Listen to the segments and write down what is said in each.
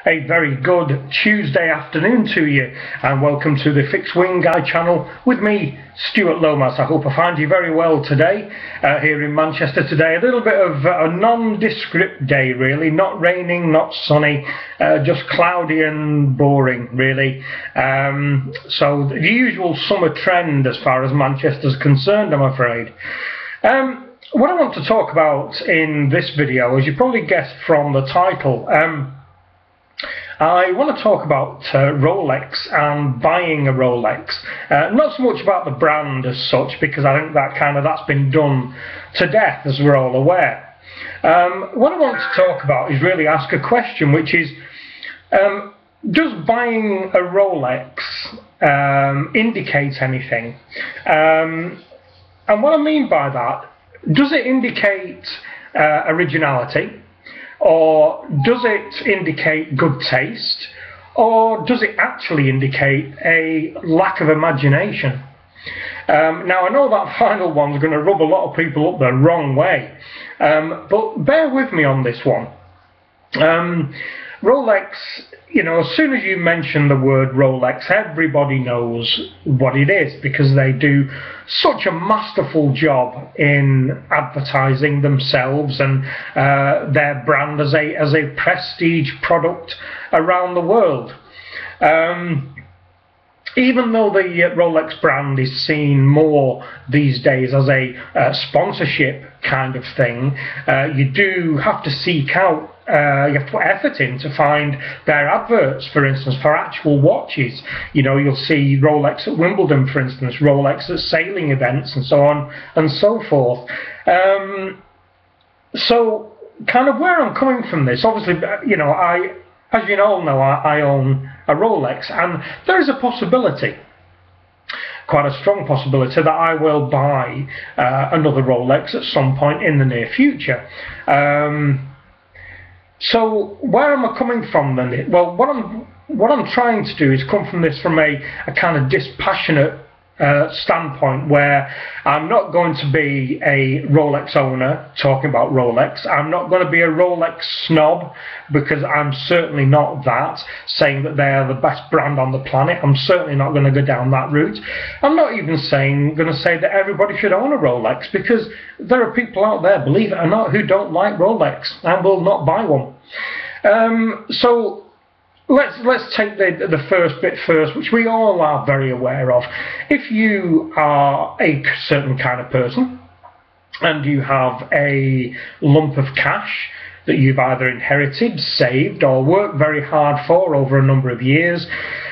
A very good Tuesday afternoon to you, and welcome to the Fixed Wing Guy channel with me, Stuart Lomas. I hope I find you very well today here in Manchester today. A little bit of a nondescript day really, not raining, not sunny, just cloudy and boring really. So the usual summer trend as far as Manchester's concerned, I'm afraid. What I want to talk about in this video, as you probably guessed from the title, I want to talk about Rolex and buying a Rolex. Not so much about the brand as such, because I think that's been done to death, as we're all aware. What I want to talk about is really ask a question, which is, does buying a Rolex indicate anything? And what I mean by that, does it indicate originality? Or does it indicate good taste? Or does it actually indicate a lack of imagination? Now I know that final one's going to rub a lot of people up the wrong way, but bear with me on this one. Rolex, you know, as soon as you mention the word Rolex, everybody knows what it is, because they do such a masterful job in advertising themselves and their brand as a prestige product around the world. Even though the Rolex brand is seen more these days as a sponsorship kind of thing, you do have to seek out, you have to put effort in to find their adverts, for instance, for actual watches. You know, you'll see Rolex at Wimbledon, for instance, Rolex at sailing events, and so on and so forth. So, kind of where I'm coming from this, obviously, you know, as you all know, I own a Rolex, and there is a possibility, quite a strong possibility, that I will buy another Rolex at some point in the near future. So where am I coming from then? Well, what I'm trying to do is come from this from a kind of dispassionate standpoint, where I'm not going to be a Rolex owner talking about Rolex. I'm not going to be a Rolex snob, because I'm certainly not that, saying that they are the best brand on the planet. I'm certainly not going to go down that route. I'm not even going to say that everybody should own a Rolex, because there are people out there, believe it or not, who don't like Rolex and will not buy one. So let's take the first bit first, which we all are very aware of. If you are a certain kind of person and you have a lump of cash that you've either inherited, saved, or worked very hard for over a number of years,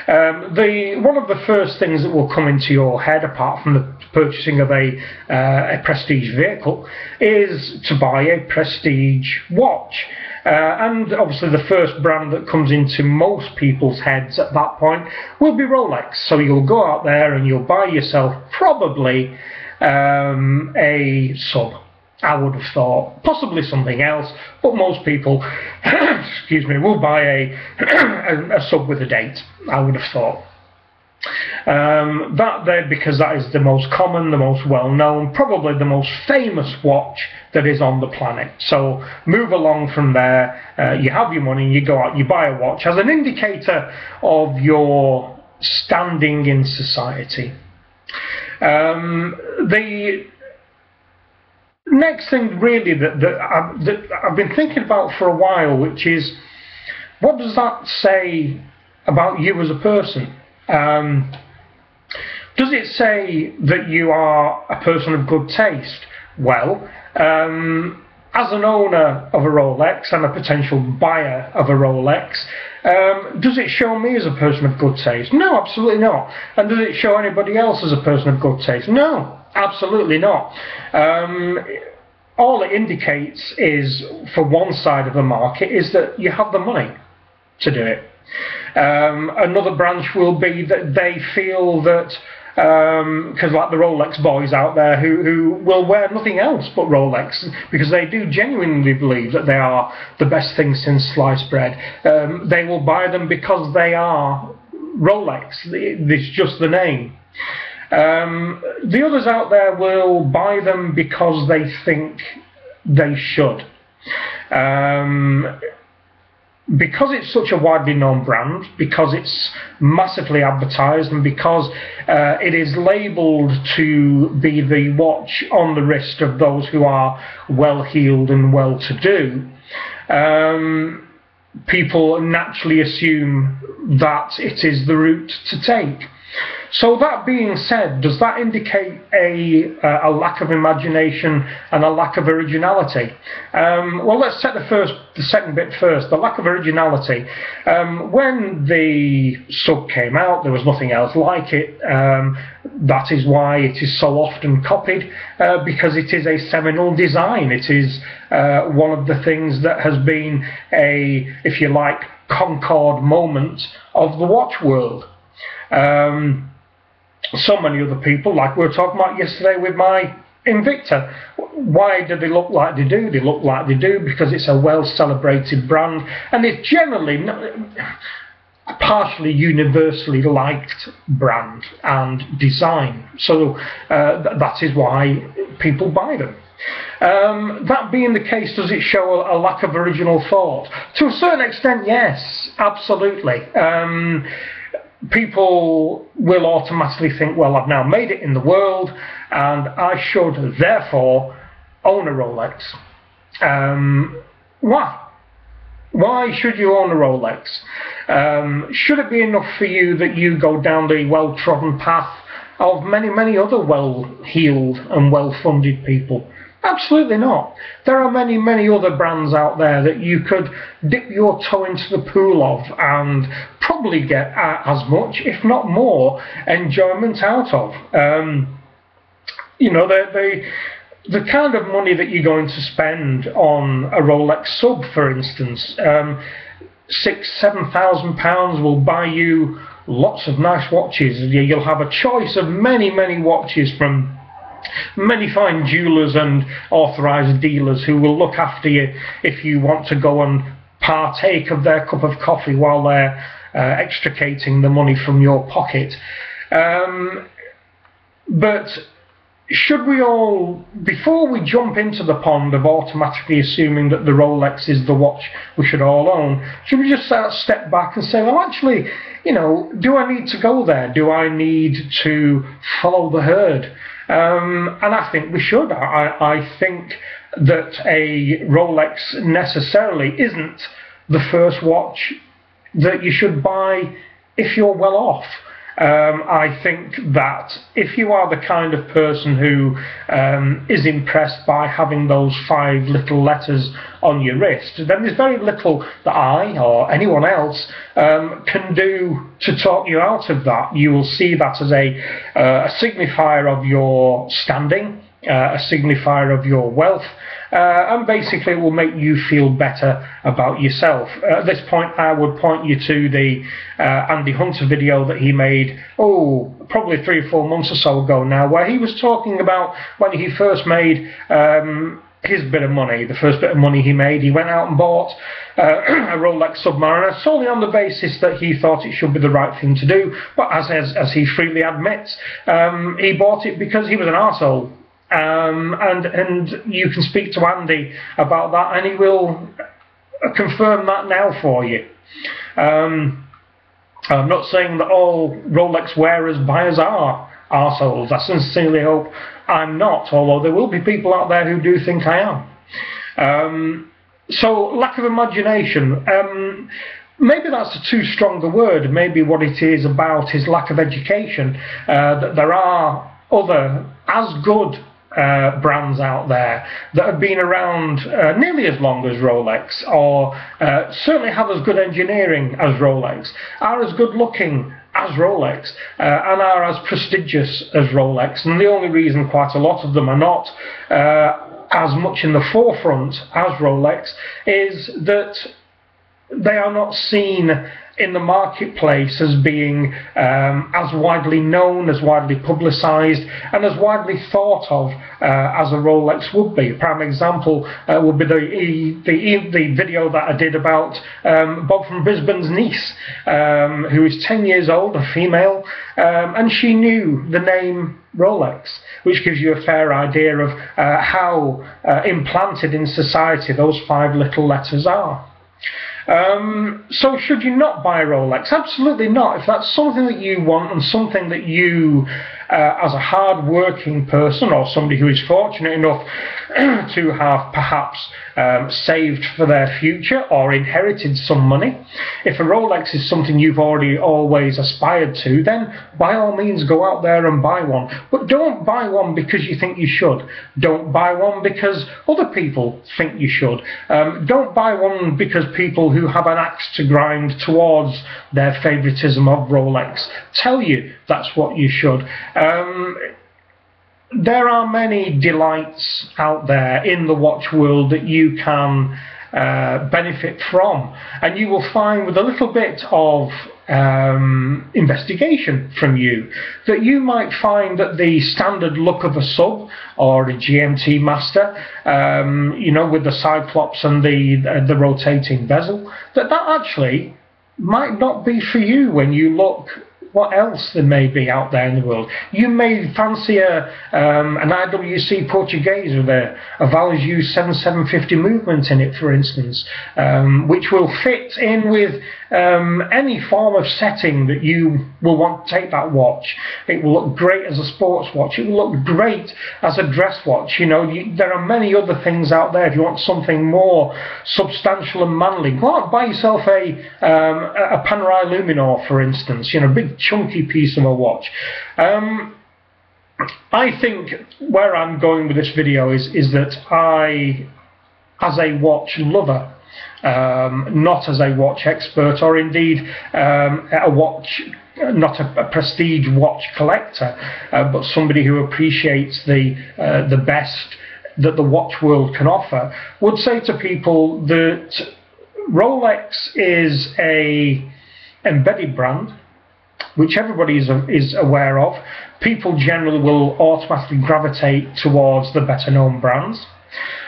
one of the first things that will come into your head, apart from the purchasing of a prestige vehicle, is to buy a prestige watch. And obviously the first brand that comes into most people's heads at that point will be Rolex. So you'll go out there and you'll buy yourself probably a sub, I would have thought, possibly something else, but most people excuse me, will buy a sub with a date, I would have thought. That there, because that is the most common, the most well-known, probably the most famous watch that is on the planet. So move along from there. You have your money, you go out, you buy a watch as an indicator of your standing in society. The next thing really that I've been thinking about for a while, which is, what does that say about you as a person? Does it say that you are a person of good taste? Well, as an owner of a Rolex and a potential buyer of a Rolex, does it show me as a person of good taste? No, absolutely not. And does it show anybody else as a person of good taste? No, absolutely not. All it indicates is, for one side of the market, is that you have the money to do it. Another branch will be that they feel that, because like the Rolex boys out there who will wear nothing else but Rolex, because they do genuinely believe that they are the best thing since sliced bread. They will buy them because they are Rolex. It's just the name. The others out there will buy them because they think they should. because it's such a widely known brand, because it's massively advertised, and because it is labelled to be the watch on the wrist of those who are well-heeled and well-to-do, people naturally assume that it is the route to take. So that being said, does that indicate a lack of imagination and a lack of originality? Well, let's take the second bit first, the lack of originality. When the sub came out, there was nothing else like it. That is why it is so often copied, because it is a seminal design. It is one of the things that has been a, if you like, Concord moment of the watch world. So many other people, like we were talking about yesterday with my Invicta, why do they look like they do? They look like they do because it's a well-celebrated brand, and it's generally partially universally liked brand and design. So that is why people buy them. That being the case, does it show a lack of original thought? To a certain extent, yes, absolutely. People will automatically think, well, I've now made it in the world and I should therefore own a Rolex. Why? Why should you own a Rolex? Should it be enough for you that you go down the well-trodden path of many, many other well-heeled and well-funded people? Absolutely not. There are many, many other brands out there that you could dip your toe into the pool of and probably get as much, if not more, enjoyment out of. You know, the kind of money that you're going to spend on a Rolex sub, for instance, £6,000–7,000 will buy you lots of nice watches. You'll have a choice of many, many watches from many fine jewellers and authorised dealers who will look after you if you want to go and partake of their cup of coffee while they're extricating the money from your pocket. But should we all, before we jump into the pond of automatically assuming that the Rolex is the watch we should all own, should we just step back and say, well, actually, you know, do I need to go there? Do I need to follow the herd? And I think we should. I think that a Rolex necessarily isn't the first watch that you should buy if you're well off. I think that if you are the kind of person who is impressed by having those 5 little letters on your wrist, then there's very little that I or anyone else can do to talk you out of that. You will see that as a signifier of your standing, a signifier of your wealth, and basically it will make you feel better about yourself. At this point, I would point you to the Andy Hunter video that he made, probably 3 or 4 months or so ago now, where he was talking about when he first made his bit of money, the first bit of money he made. He went out and bought a Rolex Submariner solely on the basis that he thought it should be the right thing to do, but as he freely admits, he bought it because he was an arsehole. And you can speak to Andy about that and he will confirm that now for you. I'm not saying that all Rolex wearers, buyers are arseholes. I sincerely hope I'm not, although there will be people out there who do think I am. So lack of imagination. Maybe that's a too strong a word. Maybe what it is about is lack of education. That there are other as good brands out there that have been around nearly as long as Rolex, or certainly have as good engineering as Rolex, are as good looking as Rolex, and are as prestigious as Rolex. And the only reason quite a lot of them are not as much in the forefront as Rolex is that they are not seen in the marketplace as being as widely known, as widely publicised, and as widely thought of as a Rolex would be. A prime example would be the video that I did about Bob from Brisbane's niece, who is 10 years old, a female, and she knew the name Rolex, which gives you a fair idea of how implanted in society those 5 little letters are. So should you not buy a Rolex? Absolutely not. If that's something that you want and something that you, as a hard-working person or somebody who is fortunate enough to have perhaps saved for their future or inherited some money, if a Rolex is something you've already always aspired to, then by all means go out there and buy one. But don't buy one because you think you should. Don't buy one because other people think you should. Don't buy one because people who have an axe to grind towards their favoritism of Rolex tell you that's what you should. There are many delights out there in the watch world that you can benefit from, and you will find with a little bit of investigation from you that you might find that the standard look of a sub or a GMT Master, you know, with the cyclops and the rotating bezel, that actually might not be for you when you look what else there may be out there in the world. You may fancy an IWC Portuguese with a Valju 7750 movement in it, for instance, which will fit in with any form of setting that you will want to take that watch. It will look great as a sports watch. It will look great as a dress watch. You know, there are many other things out there. If you want something more substantial and manly, go out and buy yourself a Panerai Luminor, for instance. You know, a big chunky piece of a watch. I think where I'm going with this video is that I, as a watch lover, not as a watch expert, or indeed not a prestige watch collector, but somebody who appreciates the best that the watch world can offer, would say to people that Rolex is a embedded brand, which everybody is aware of. People generally will automatically gravitate towards the better known brands.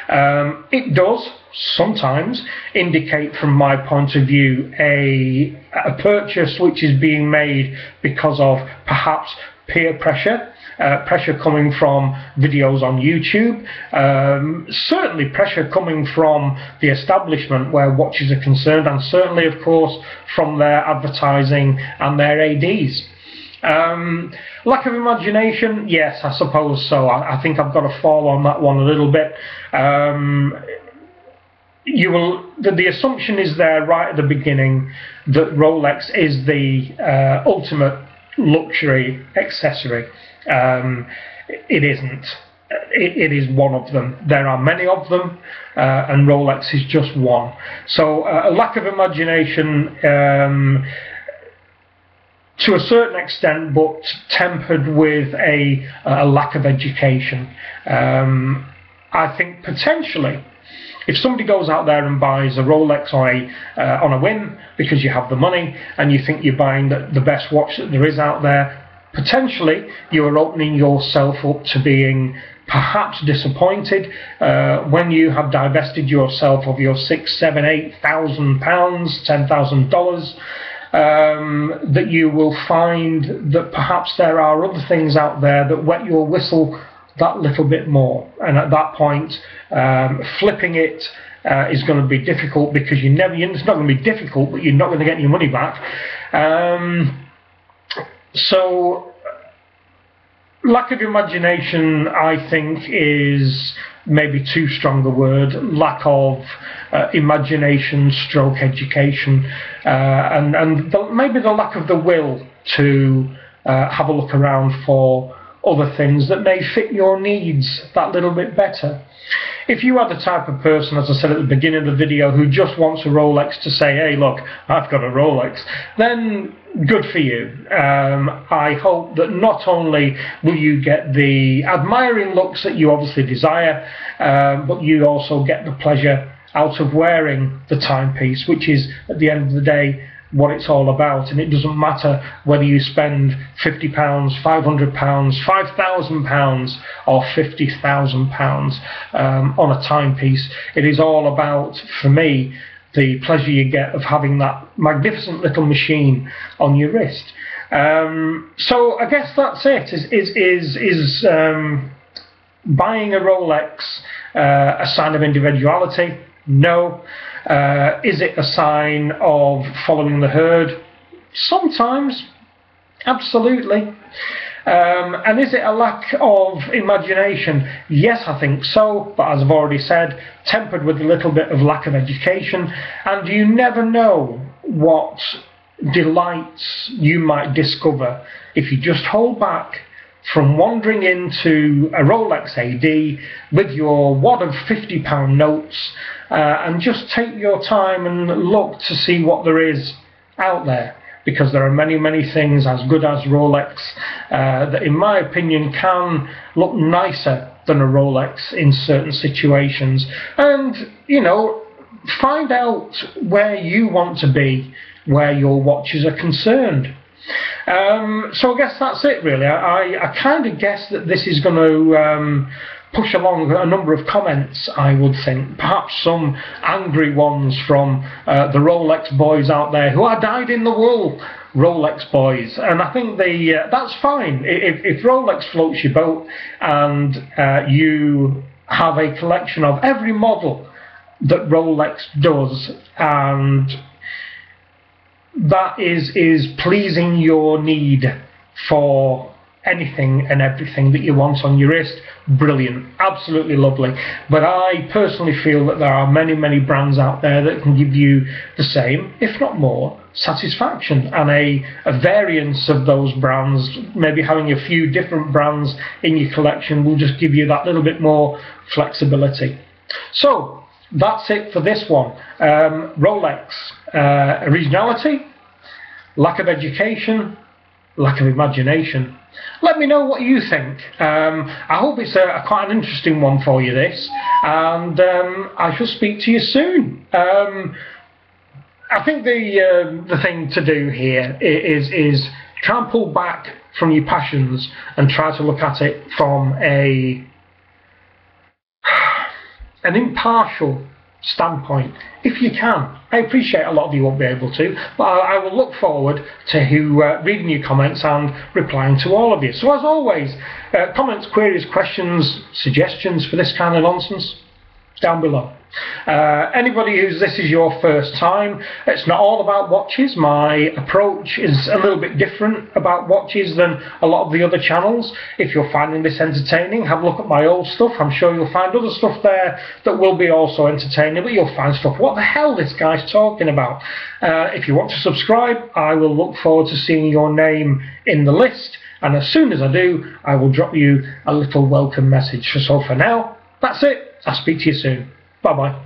It does sometimes indicate, from my point of view, a purchase which is being made because of perhaps peer pressure, pressure coming from videos on YouTube, certainly pressure coming from the establishment where watches are concerned, and certainly, of course, from their advertising and their ADs. Lack of imagination, yes, I suppose so. I think I've got to fall on that one a little bit. The assumption is there right at the beginning that Rolex is the ultimate luxury accessory. It isn't. It is one of them. There are many of them, and Rolex is just one. So a lack of imagination, to a certain extent, but tempered with a lack of education. I think potentially, if somebody goes out there and buys a Rolex on a whim because you have the money and you think you're buying the best watch that there is out there, potentially you are opening yourself up to being perhaps disappointed when you have divested yourself of your £6,000, £7,000, £8,000, $10,000. That you will find that perhaps there are other things out there that wet your whistle that little bit more, and at that point flipping it is going to be difficult, because it's not going to be difficult, but you're not going to get your money back. So lack of imagination, I think, is maybe too strong a word. Lack of imagination stroke education, and maybe the lack of the will to have a look around for other things that may fit your needs that little bit better. If you are the type of person, as I said at the beginning of the video, who just wants a Rolex to say, hey look, I've got a Rolex, then good for you. I hope that not only will you get the admiring looks that you obviously desire, but you also get the pleasure out of wearing the timepiece, which is, at the end of the day, what it's all about. And it doesn't matter whether you spend £50, £500, £5,000 or £50,000 on a timepiece. It is all about, for me, the pleasure you get of having that magnificent little machine on your wrist. So I guess that's it. Is buying a Rolex a sign of individuality? No. Is it a sign of following the herd? Sometimes, absolutely. And is it a lack of imagination? Yes, I think so, but as I've already said, tempered with a little bit of lack of education, and you never know what delights you might discover if you just hold back from wandering into a Rolex AD with your wad of £50 notes and just take your time and look to see what there is out there. Because there are many, many things as good as Rolex that, in my opinion, can look nicer than a Rolex in certain situations. And, you know, find out where you want to be, where your watches are concerned. So I guess that's it, really. I kind of guess that this is going to push along a number of comments, I would think. Perhaps some angry ones from the Rolex boys out there who are dyed-in-the-wool Rolex boys. And I think that's fine. If Rolex floats your boat and you have a collection of every model that Rolex does, and that is pleasing your need for anything and everything that you want on your wrist, brilliant, absolutely lovely. But I personally feel that there are many, many brands out there that can give you the same, if not more, satisfaction, and a variance of those brands, maybe having a few different brands in your collection will just give you that little bit more flexibility. So that's it for this one. Rolex, originality, lack of education, lack of imagination. Let me know what you think. I hope it's quite an interesting one for you, this, and I shall speak to you soon. I think the thing to do here is try and pull back from your passions and try to look at it from an impartial standpoint, if you can. I appreciate a lot of you won't be able to, but I will look forward to reading your comments and replying to all of you. So as always, comments, queries, questions, suggestions for this kind of nonsense, down below. Anybody this is your first time, it's not all about watches. My approach is a little bit different about watches than a lot of the other channels. If you're finding this entertaining, have a look at my old stuff. I'm sure you'll find other stuff there that will be also entertaining, but you'll find stuff, what the hell this guy's talking about. If you want to subscribe, I will look forward to seeing your name in the list, and as soon as I do, I will drop you a little welcome message. So for now, that's it. I'll speak to you soon. Bye bye.